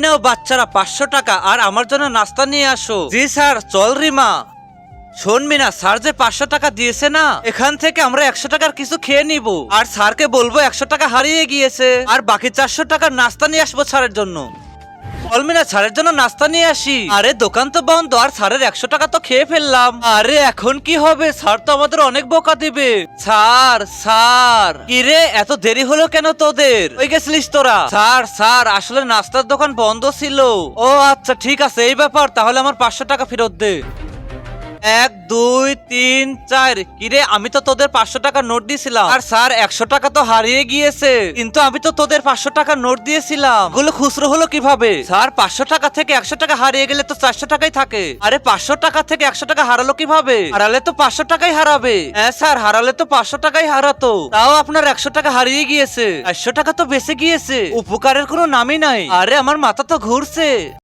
নাও বাচ্চারা 500 টাকা আর আমার জন্য নাস্তা নিয়ে আসো। জি স্যার, চল রিমা। শোন মিনা, স্যার যে 500 টাকা দিয়েছে না, এখান থেকে আমরা 100 টাকার কিছু খেয়ে নিব আর স্যারকে বলবো 100 টাকা হারিয়ে গিয়েছে আর বাকি 400 টাকার নাস্তা নিয়ে আসবো স্যারের জন্য। চল মিনা, স্যারের জন্য নাস্তা নিয়ে আসি। আরে দোকান তো বন্ধ আর স্যারের 100 টাকা তো খেয়ে ফেললাম। আরে এখন কি হবে? স্যার তো আমাদের অনেক বকা দিবে। স্যার স্যার, কিরে এত দেরি হলো কেন তোদের? ওই গেছিলিস তোরা? স্যার স্যার, আসলে নাস্তার দোকান বন্ধ ছিল। ও আচ্ছা ঠিক আছে, এই ব্যাপার, তাহলে আমার 500 টাকা ফেরত দে। 1 2 3 4। কিরে, আমি তো তোদের 500 টাকা নোট দিয়েছিলাম আর স্যার 100 টাকা তো হারিয়ে গিয়েছে, কিন্তু আমি তো তোদের 500 টাকা নোট দিয়েছিলাম, ওগুলো খুচরো হলো কিভাবে? স্যার 500 টাকা থেকে 100 টাকা হারিয়ে গেলে তো 400 টাকাই থাকে। আরে 500 টাকা থেকে 100 টাকা হারালো কিভাবে? হারালে তো 500 টাকাই হারাবে। হ্যাঁ স্যার, হারালে তো 500 টাকাই হারাতো, তাও আপনার 100 টাকা হারিয়ে গিয়েছে, 400 টাকা তো বেঁচে গিয়েছে, উপকারের কোনো নামই নাই। আরে আমার মাথা তো ঘুরছে।